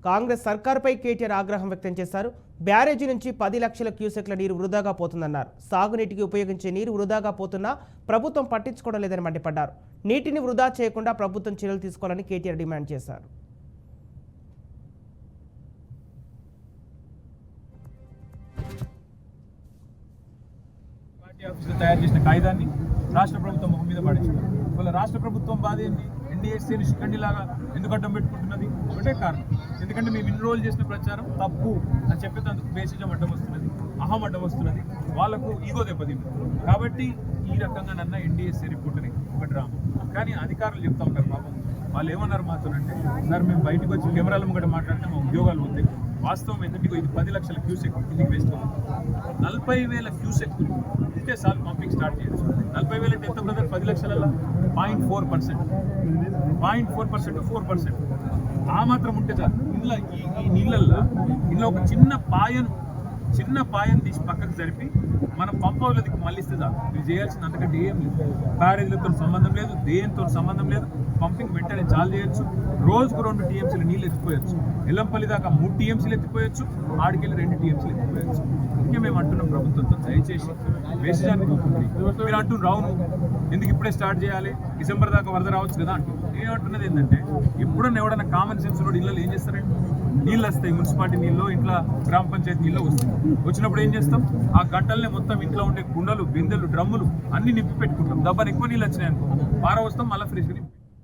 కాంగ్రెస్ సర్కారుపై కేటీఆర్ ఆగ్రహం వ్యక్తం చేశారు. బ్యారేజీ నుంచి 10 లక్షల క్యూసెక్ల నీరు వృధాగా పోతుందన్నారు. సాగునీటికి ఉపయోగించే నీరు వృధాగా పోతున్నా ప్రభుత్వం పట్టించుకోవడం లేదని మండిపడ్డారు. నీటిని వృధా చేయకుండా ప్రభుత్వం చర్యలు తీసుకోవాలని కేటీఆర్ డిమాండ్ చేశారు. తయారు చేసిన కాయిదాన్ని రాష్ట్ర ప్రభుత్వం ముఖం మీద పడించారు. వాళ్ళ రాష్ట్ర ప్రభుత్వం బాధ ఏంటి? ఎన్డీఎస్సీని శిఖండిలాగా ఎందుకు అడ్డం పెట్టుకుంటున్నది? ఒకటే కారణం, ఎందుకంటే మేము ఇన్ని రోజులు చేసిన ప్రచారం తప్పు అని చెప్పేందుకు బేసిజం అడ్డం వస్తున్నది, అహం అడ్డం వస్తున్నది, వాళ్ళకు ఈగో దెబ్బతింది. కాబట్టి ఈ రకంగా నన్న ఎన్డీఎస్సీ రిపోర్ట్ని ఒక డ్రామా. కానీ అధికారులు చెప్తా ఉంటారు పాపం, వాళ్ళు ఏమన్నారు మాత్రమంటే, సార్ మేము బయటకు వచ్చి కెమెరాల ముంగట మాట్లాడితే మా ఉద్యోగాలు ఉంది. వాస్తవం ఏంటంటే ఇది 10 లక్షల క్యూసెక్ కిందికి వేస్ట్ అవుతుంది. 40,000 క్యూసెక్ ఇంతే సార్లు పంపింగ్ స్టార్ట్ చేయొచ్చు. 40,000 అంటే ఎంత బ్రదర్? 10 లక్షలలో 0.4%, 0.4%, 4%. ఆ మాత్రం ఉంటే చాలు. ఇందులో ఈ నీళ్ళల్లో ఇందులో ఒక చిన్న పాయను తీసి పక్కకు జరిపి మన పంపవులకి మళ్ళిస్తే చాలు. మీరు చేయాల్సింది అంతకంటే ఏం లేదు. బ్యారేజ్లతో సంబంధం లేదు, దేనితో సంబంధం లేదు. పంపింగ్ వెంటనే చాలు చేయొచ్చు. రోజుకు 2 టీఎంసీలు నీళ్ళు ఎత్తిపోయొచ్చు. ఎల్లంపల్లి దాకా 3 టీఎంసీలు ఎత్తిపోయొచ్చు, ఆడికెళ్ళి 2 టీఎంసీలు ఎత్తిపోయొచ్చు. అందుకే మేము అంటున్నాం ప్రభుత్వంతో, దయచేసి వేసేదాన్ని పోతుంది. మీరు అంటున్నారు రావును ఎందుకు ఇప్పుడే స్టార్ట్ చేయాలి, డిసెంబర్ దాకా వరద రావచ్చు కదా అంటున్నారు. ఏమంటున్నది ఏంటంటే, ఎప్పుడన్నా ఎవడన్నా కామన్ సెన్స్ రోడ్ ఇళ్ళలో ఏం చేస్తారండి? నీళ్ళు వస్తాయి, మున్సిపాలిటీ నీళ్ళు, ఇంట్లో గ్రామ పంచాయతీ నీళ్ళు వస్తాయి. వచ్చినప్పుడు ఏం చేస్తాం? ఆ గంటల్నే మొత్తం ఇంట్లో ఉండే కుండలు, బిందెలు, డ్రమ్ములు అన్ని నింపి పెట్టుకుంటాం. దబ్బని ఎక్కువ నీళ్ళు వచ్చినాయి అనుకో, వస్తాం మళ్ళీ ఫ్రెష్గా